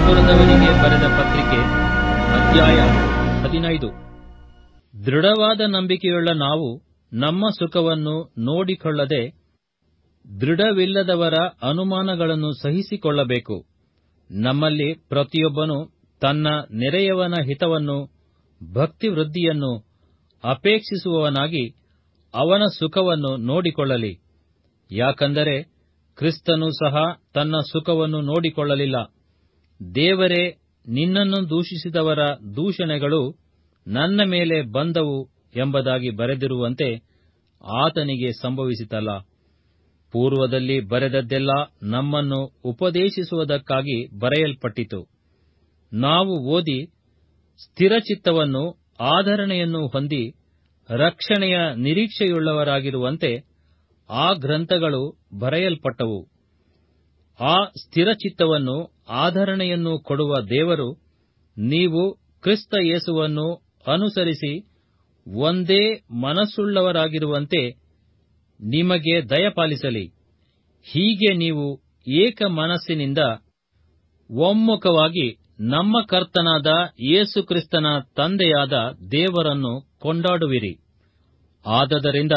ಥಿಯಟೈರದವರಿಗೆ ಬರೆದ ಪತ್ರಿಕೆ ಅಧ್ಯಾಯ 15. ದೃಢವಾದ ನಂಬಿಕೆಯುಳ್ಳ ನಾವು ನಮ್ಮ ಸುಖವನ್ನು ನೋಡಿಕೊಳ್ಳದೆ ದೃಢವಿಲ್ಲದವರ ಅನುಮಾನಗಳನ್ನು ಸಹಿಸಿಕೊಳ್ಳಬೇಕು. ನಮ್ಮಲ್ಲಿ ಪ್ರತಿಯೊಬ್ಬನು ತನ್ನ ನೆರೆಯವನ ಹಿತವನ್ನು ಭಕ್ತಿವೃದ್ಧಿಯನ್ನು ಅಪೇಕ್ಷಿಸುವವನಾಗಿ ಅವನ ಸುಖವನ್ನು ನೋಡಿಕೊಳ್ಳಲಿ. ಯಾಕಂದರೆ ಕ್ರಿಸ್ತನು ಸಹ ತನ್ನ ಸುಖವನ್ನು ನೋಡಿಕೊಳ್ಳಲಿಲ್ಲ. ದೇವರೇ, ನಿನ್ನನ್ನು ದೂಷಿಸಿದವರ ದೂಷಣೆಗಳು ನನ್ನ ಮೇಲೆ ಬಂದವು ಎಂಬುದಾಗಿ ಬರೆದಿರುವಂತೆ ಆತನಿಗೆ ಸಂಭವಿಸಿತಲ್ಲ. ಪೂರ್ವದಲ್ಲಿ ಬರೆದದ್ದೆಲ್ಲ ನಮ್ಮನ್ನು ಉಪದೇಶಿಸುವುದಕ್ಕಾಗಿ ಬರೆಯಲ್ಪಟ್ಟಿತು. ನಾವು ಓದಿ ಸ್ಥಿರಚಿತ್ತವನ್ನು ಆಧರಣೆಯನ್ನು ಹೊಂದಿ ರಕ್ಷಣೆಯ ನಿರೀಕ್ಷೆಯುಳ್ಳವರಾಗಿರುವಂತೆ ಆ ಗ್ರಂಥಗಳು ಬರೆಯಲ್ಪಟ್ಟವು. ಆ ಸ್ಥಿರಚಿತ್ತವನ್ನು ಆಧರಣೆಯನ್ನು ಕೊಡುವ ದೇವರು ನೀವು ಕ್ರಿಸ್ತ ಯೇಸುವನ್ನು ಅನುಸರಿಸಿ ಒಂದೇ ಮನಸ್ಸುಳ್ಳವರಾಗಿರುವಂತೆ ನಿಮಗೆ ದಯಪಾಲಿಸಲಿ. ಹೀಗೆ ನೀವು ಏಕ ಮನಸ್ಸಿನಿಂದ ಒಮ್ಮುಖವಾಗಿ ನಮ್ಮ ಕರ್ತನಾದ ಯೇಸು ಕ್ರಿಸ್ತನ ತಂದೆಯಾದ ದೇವರನ್ನು ಕೊಂಡಾಡುವಿರಿ. ಆದದರಿಂದ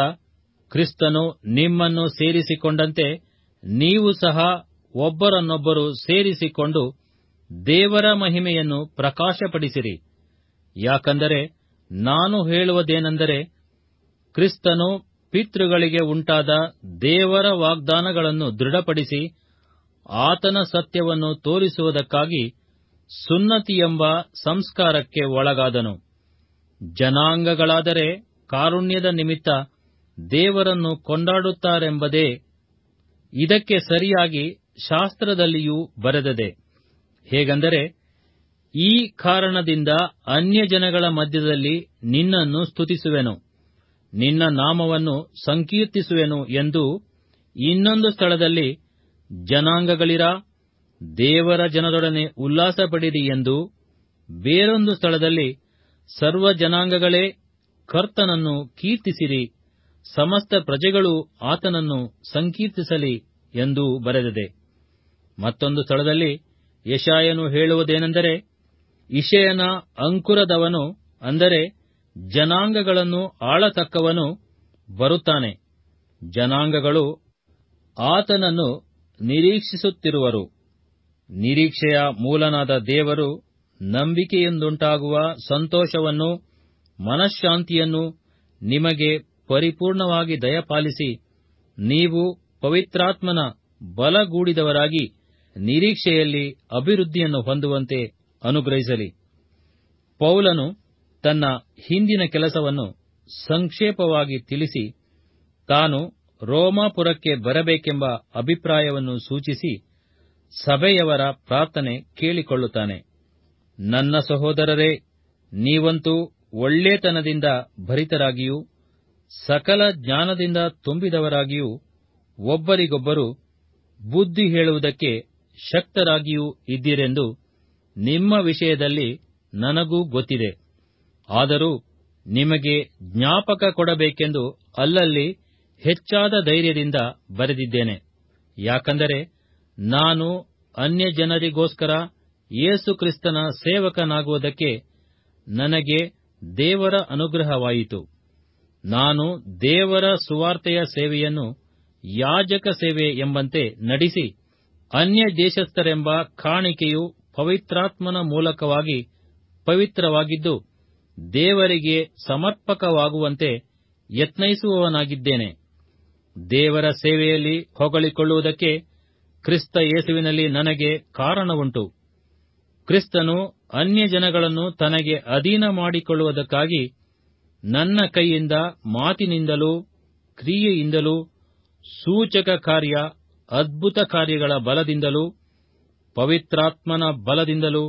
ಕ್ರಿಸ್ತನು ನಿಮ್ಮನ್ನು ಸೇರಿಸಿಕೊಂಡಂತೆ ನೀವು ಸಹ ಒಬ್ಬರನ್ನೊಬ್ಬರು ಸೇರಿಸಿಕೊಂಡು ದೇವರ ಮಹಿಮೆಯನ್ನು ಪ್ರಕಾಶಪಡಿಸಿರಿ. ಯಾಕಂದರೆ ನಾನು ಹೇಳುವುದೇನೆಂದರೆ, ಕ್ರಿಸ್ತನು ಪಿತೃಗಳಿಗೆ ಉಂಟಾದ ದೇವರ ವಾಗ್ದಾನಗಳನ್ನು ದೃಢಪಡಿಸಿ ಆತನ ಸತ್ಯವನ್ನು ತೋರಿಸುವುದಕ್ಕಾಗಿ ಸುನ್ನತಿಯೆಂಬ ಸಂಸ್ಕಾರಕ್ಕೆ ಒಳಗಾದನು. ಜನಾಂಗಗಳಾದರೆ ಕಾರುಣ್ಯದ ನಿಮಿತ್ತ ದೇವರನ್ನು ಕೊಂಡಾಡುತ್ತಾರೆಂಬುದೇ ಇದಕ್ಕೆ ಸರಿಯಾಗಿ ಶಾಸ್ತ್ರದಲ್ಲಿಯೂ ಬರೆದದೆ. ಹೇಗೆಂದರೆ, ಈ ಕಾರಣದಿಂದ ಅನ್ಯಜನಗಳ ಮಧ್ಯದಲ್ಲಿ ನಿನ್ನನ್ನು ಸ್ತುತಿಸುವೆನು, ನಿನ್ನ ನಾಮವನ್ನು ಸಂಕೀರ್ತಿಸುವೆನು ಎಂದು ಇನ್ನೊಂದು ಸ್ಥಳದಲ್ಲಿ ಜನಾಂಗಗಳಿರ, ದೇವರ ಜನರೊಡನೆ ಉಲ್ಲಾಸಪಡಿರಿ ಎಂದು, ಬೇರೊಂದು ಸ್ಥಳದಲ್ಲಿ ಸರ್ವ ಜನಾಂಗಗಳೇ ಕರ್ತನನ್ನು ಕೀರ್ತಿಸಿರಿ, ಸಮಸ್ತ ಪ್ರಜೆಗಳು ಆತನನ್ನು ಸಂಕೀರ್ತಿಸಲಿ ಎಂದು ಬರೆದಿದೆ. ಮತ್ತೊಂದು ಸ್ಥಳದಲ್ಲಿ ಯೆಶಾಯನು ಹೇಳುವುದೇನೆಂದರೆ, ಇಷಯನ ಅಂಕುರದವನು, ಅಂದರೆ ಜನಾಂಗಗಳನ್ನು ಆಳತಕ್ಕವನು ಬರುತ್ತಾನೆ. ಜನಾಂಗಗಳು ಆತನನ್ನು ನಿರೀಕ್ಷಿಸುತ್ತಿರುವರು. ನಿರೀಕ್ಷೆಯ ಮೂಲನಾದ ದೇವರು ನಂಬಿಕೆಯಿಂದುಂಟಾಗುವ ಸಂತೋಷವನ್ನು ಮನಃಶಾಂತಿಯನ್ನು ನಿಮಗೆ ಪರಿಪೂರ್ಣವಾಗಿ ದಯಪಾಲಿಸಿ, ನೀವು ಪವಿತ್ರಾತ್ಮನ ಬಲಗೂಡಿದವರಾಗಿ ನಿರೀಕ್ಷೆಯಲ್ಲಿ ಅಭಿವೃದ್ಧಿಯನ್ನು ಹೊಂದುವಂತೆ ಅನುಗ್ರಹಿಸಲಿ. ಪೌಲನು ತನ್ನ ಹಿಂದಿನ ಕೆಲಸವನ್ನು ಸಂಕ್ಷೇಪವಾಗಿ ತಿಳಿಸಿ ತಾನು ರೋಮಾಪುರಕ್ಕೆ ಬರಬೇಕೆಂಬ ಅಭಿಪ್ರಾಯವನ್ನು ಸೂಚಿಸಿ ಸಭೆಯವರ ಪ್ರಾರ್ಥನೆ ಕೇಳಿಕೊಳ್ಳುತ್ತಾನೆ. ನನ್ನ ಸಹೋದರರೇ, ನೀವಂತೂ ಒಳ್ಳೆತನದಿಂದ ಭರಿತರಾಗಿಯೂ ಸಕಲ ಜ್ಞಾನದಿಂದ ತುಂಬಿದವರಾಗಿಯೂ ಒಬ್ಬರಿಗೊಬ್ಬರು ಬುದ್ಧಿ ಹೇಳುವುದಕ್ಕೆ ಶಕ್ತರಾಗಿಯೂ ಇದ್ದೀರೆಂದು ನಿಮ್ಮ ವಿಷಯದಲ್ಲಿ ನನಗೂ ಗೊತ್ತಿದೆ. ಆದರೂ ನಿಮಗೆ ಜ್ಞಾಪಕ ಕೊಡಬೇಕೆಂದು ಅಲ್ಲಲ್ಲಿ ಹೆಚ್ಚಾದ ಧೈರ್ಯದಿಂದ ಬರೆದಿದ್ದೇನೆ. ಯಾಕಂದರೆ ನಾನು ಅನ್ಯಜನರಿಗೋಸ್ಕರ ಯೇಸು ಕ್ರಿಸ್ತನ ಸೇವಕನಾಗುವುದಕ್ಕೆ ನನಗೆ ದೇವರ ಅನುಗ್ರಹವಾಯಿತು. ನಾನು ದೇವರ ಸುವಾರ್ತೆಯ ಸೇವೆಯನ್ನು ಯಾಜಕ ಸೇವೆ ಎಂಬಂತೆ ನಡೆಸಿ, ಅನ್ಯ ದೇಶಸ್ಥರೆಂಬ ಕಾಣಿಕೆಯು ಪವಿತ್ರಾತ್ಮನ ಮೂಲಕವಾಗಿ ಪವಿತ್ರವಾಗಿದ್ದು ದೇವರಿಗೆ ಸಮರ್ಪಕವಾಗುವಂತೆ ಯತ್ನಿಸುವವನಾಗಿದ್ದೇನೆ. ದೇವರ ಸೇವೆಯಲ್ಲಿ ಹೊಗಳಿಕೊಳ್ಳುವುದಕ್ಕೆ ಕ್ರಿಸ್ತ ಯೇಸುವಿನಲ್ಲಿ ನನಗೆ ಕಾರಣವುಂಟು. ಕ್ರಿಸ್ತನು ಅನ್ಯಜನಗಳನ್ನು ತನಗೆ ಅಧೀನ ಮಾಡಿಕೊಳ್ಳುವುದಕ್ಕಾಗಿ ನನ್ನ ಕೈಯಿಂದ ಮಾತಿನಿಂದಲೂ ಕ್ರಿಯೆಯಿಂದಲೂ ಸೂಚಕ ಕಾರ್ಯ ಅದ್ಭುತ ಕಾರ್ಯಗಳ ಬಲದಿಂದಲೂ ಪವಿತ್ರಾತ್ಮನ ಬಲದಿಂದಲೂ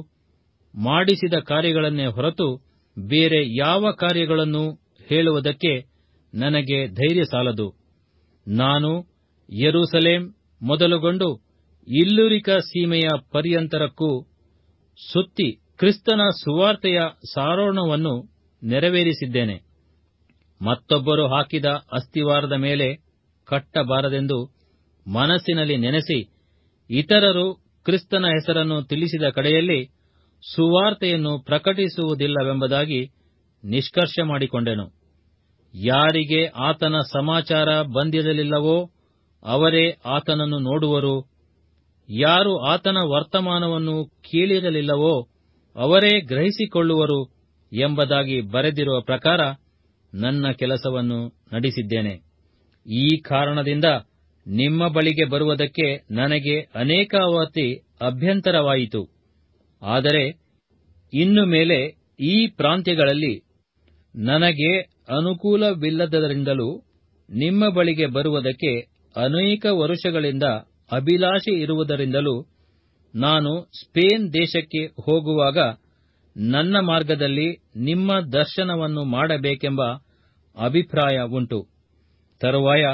ಮಾಡಿಸಿದ ಕಾರ್ಯಗಳನ್ನೇ ಹೊರತು ಬೇರೆ ಯಾವ ಕಾರ್ಯಗಳನ್ನು ಹೇಳುವುದಕ್ಕೆ ನನಗೆ ಧೈರ್ಯ ಸಾಲದು. ನಾನು ಯೆರೂಸಲೇಮ್ ಮೊದಲುಗೊಂಡು ಇಲ್ಲುರಿಕ ಸೀಮೆಯ ಪರ್ಯಂತರಕ್ಕೂ ಸುತ್ತಿ ಕ್ರಿಸ್ತನ ಸುವಾರ್ತೆಯ ಸಾರೋಣವನ್ನು ನೆರವೇರಿಸಿದ್ದೇನೆ. ಮತ್ತೊಬ್ಬರು ಹಾಕಿದ ಅಸ್ತಿವಾರದ ಮೇಲೆ ಕಟ್ಟಬಾರದೆಂದು ಮನಸ್ಸಿನಲ್ಲಿ ನೆನೆಸಿ, ಇತರರು ಕ್ರಿಸ್ತನ ಹೆಸರನ್ನು ತಿಳಿಸಿದ ಕಡೆಯಲ್ಲಿ ಸುವಾರ್ತೆಯನ್ನು ಪ್ರಕಟಿಸುವುದಿಲ್ಲವೆಂಬುದಾಗಿ ನಿಷ್ಕರ್ಷ ಮಾಡಿಕೊಂಡೆನು. ಯಾರಿಗೆ ಆತನ ಸಮಾಚಾರ ಬಂದಿರಲಿಲ್ಲವೋ ಅವರೇ ಆತನನ್ನು ನೋಡುವರು, ಯಾರು ಆತನ ವರ್ತಮಾನವನ್ನು ಕೇಳಿರಲಿಲ್ಲವೋ ಅವರೇ ಗ್ರಹಿಸಿಕೊಳ್ಳುವರು ಎಂಬುದಾಗಿ ಬರೆದಿರುವ ಪ್ರಕಾರ ನನ್ನ ಕೆಲಸವನ್ನು ನಡೆಸಿದ್ದೇನೆ. ಈ ಕಾರಣದಿಂದ ನಿಮ್ಮ ಬಳಿಗೆ ಬರುವುದಕ್ಕೆ ನನಗೆ ಅನೇಕಾವತಿ ಅಭ್ಯಂತರವಾಯಿತು. ಆದರೆ ಇನ್ನು ಮೇಲೆ ಈ ಪ್ರಾಂತ್ಯಗಳಲ್ಲಿ ನನಗೆ ಅನುಕೂಲವಿಲ್ಲದರಿಂದಲೂ ನಿಮ್ಮ ಬಳಿಗೆ ಬರುವುದಕ್ಕೆ ಅನೇಕ ವರುಷಗಳಿಂದ ಅಭಿಲಾಷೆ ಇರುವುದರಿಂದಲೂ ನಾನು ಸ್ಪೇನ್ ದೇಶಕ್ಕೆ ಹೋಗುವಾಗ ನನ್ನ ಮಾರ್ಗದಲ್ಲಿ ನಿಮ್ಮ ದರ್ಶನವನ್ನು ಮಾಡಬೇಕೆಂಬ ಅಭಿಪ್ರಾಯ ಉಂಟು. ತರುವಾಯ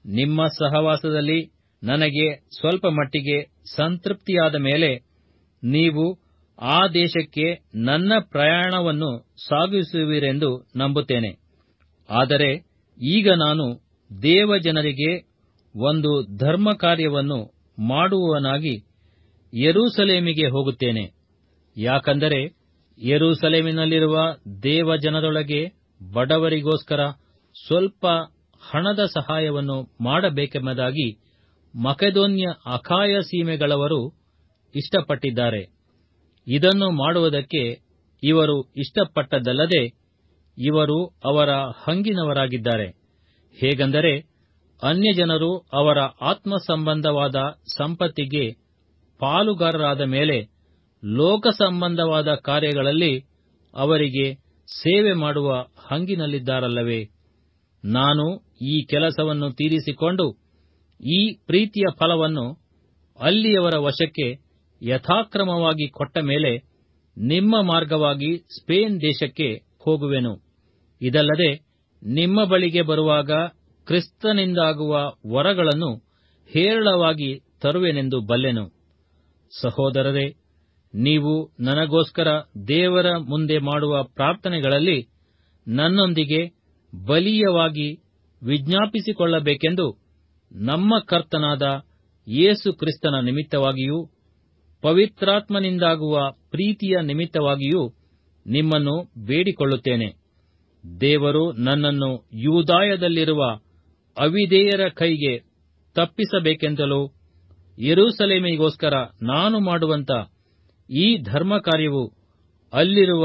ನಿಮ್ಮ ಸಹವಾಸದಲ್ಲಿ ನನಗೆ ಸ್ವಲ್ಪ ಮಟ್ಟಿಗೆ ಸಂತೃಪ್ತಿಯಾದ ಮೇಲೆ ನೀವು ಆ ದೇಶಕ್ಕೆ ನನ್ನ ಪ್ರಯಾಣವನ್ನು ಸಾಗಿಸುವಿರೆಂದು ನಂಬುತ್ತೇನೆ. ಆದರೆ ಈಗ ನಾನು ದೇವಜನರಿಗೆ ಒಂದು ಧರ್ಮ ಕಾರ್ಯವನ್ನು ಮಾಡುವವನಾಗಿ ಯೆರೂಸಲೇಮಿಗೆ ಹೋಗುತ್ತೇನೆ. ಯಾಕಂದರೆ ಯೆರೂಸಲೇಮಿನಲ್ಲಿರುವ ದೇವಜನರೊಳಗೆ ಬಡವರಿಗೋಸ್ಕರ ಸ್ವಲ್ಪ ಹಣದ ಸಹಾಯವನ್ನು ಮಾಡಬೇಕೆಂಬುದಾಗಿ ಮಕೆದೋನ್ಯ ಅಖಾಯ ಸೀಮೆಗಳವರು ಇಷ್ಟಪಟ್ಟಿದ್ದಾರೆ. ಇದನ್ನು ಮಾಡುವುದಕ್ಕೆ ಇವರು ಇಷ್ಟಪಟ್ಟದ್ದಲ್ಲದೆ ಇವರು ಅವರ ಹಂಗಿನವರಾಗಿದ್ದಾರೆ. ಹೇಗೆಂದರೆ ಅನ್ಯಜನರು ಅವರ ಆತ್ಮ ಸಂಬಂಧವಾದ ಸಂಪತ್ತಿಗೆ ಪಾಲುಗಾರರಾದ ಮೇಲೆ ಲೋಕ ಸಂಬಂಧವಾದ ಕಾರ್ಯಗಳಲ್ಲಿ ಅವರಿಗೆ ಸೇವೆ ಮಾಡುವ ಹಂಗಿನಲ್ಲಿದ್ದಾರಲ್ಲವೇ? ನಾನು ಈ ಕೆಲಸವನ್ನು ತೀರಿಸಿಕೊಂಡು ಈ ಪ್ರೀತಿಯ ಫಲವನ್ನು ಅಲ್ಲಿಯವರ ವಶಕ್ಕೆ ಯಥಾಕ್ರಮವಾಗಿ ಕೊಟ್ಟ ಮೇಲೆ ನಿಮ್ಮ ಮಾರ್ಗವಾಗಿ ಸ್ಪೇನ್ ದೇಶಕ್ಕೆ ಹೋಗುವೆನು. ಇದಲ್ಲದೆ ನಿಮ್ಮ ಬಳಿಗೆ ಬರುವಾಗ ಕ್ರಿಸ್ತನಿಂದಾಗುವ ವರಗಳನ್ನು ಹೇರಳವಾಗಿ ತರುವೆನೆಂದು ಬಲ್ಲೆನು. ಸಹೋದರರೇ, ನೀವು ನನಗೋಸ್ಕರ ದೇವರ ಮುಂದೆ ಮಾಡುವ ಪ್ರಾರ್ಥನೆಗಳಲ್ಲಿ ನನ್ನೊಂದಿಗೆ ಬಲೀಯವಾಗಿ ವಿಜ್ಞಾಪಿಸಿಕೊಳ್ಳಬೇಕೆಂದು ನಮ್ಮ ಕರ್ತನಾದ ಯೇಸು ಕ್ರಿಸ್ತನ ನಿಮಿತ್ತವಾಗಿಯೂ ಪವಿತ್ರಾತ್ಮನಿಂದಾಗುವ ಪ್ರೀತಿಯ ನಿಮಿತ್ತವಾಗಿಯೂ ನಿಮ್ಮನ್ನು ಬೇಡಿಕೊಳ್ಳುತ್ತೇನೆ. ದೇವರು ನನ್ನನ್ನು ಯೂದಾಯದಲ್ಲಿರುವ ಅವಿಧೇಯರ ಕೈಗೆ ತಪ್ಪಿಸಬೇಕೆಂತಲೂ ಯೆರೂಸಲೇಮಿಗೋಸ್ಕರ ನಾನು ಮಾಡುವಂತ ಈ ಧರ್ಮ ಕಾರ್ಯವು ಅಲ್ಲಿರುವ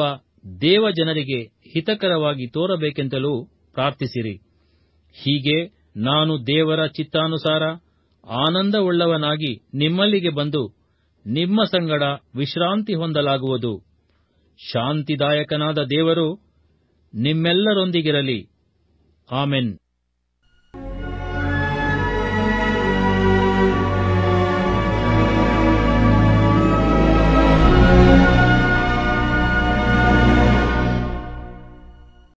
ದೇವಜನರಿಗೆ ಹಿತಕರವಾಗಿ ತೋರಬೇಕೆಂತಲೂ ಪ್ರಾರ್ಥಿಸಿರಿ. ಹೀಗೆ ನಾನು ದೇವರ ಚಿತ್ತಾನುಸಾರ ಆನಂದವುಳ್ಳವನಾಗಿ ನಿಮ್ಮಲ್ಲಿಗೆ ಬಂದು ನಿಮ್ಮ ಸಂಗಡ ವಿಶ್ರಾಂತಿ ಹೊಂದಲಾಗುವುದು. ಶಾಂತಿದಾಯಕನಾದ ದೇವರು ನಿಮ್ಮೆಲ್ಲರೊಂದಿಗಿರಲಿ. ಆಮೆನ್.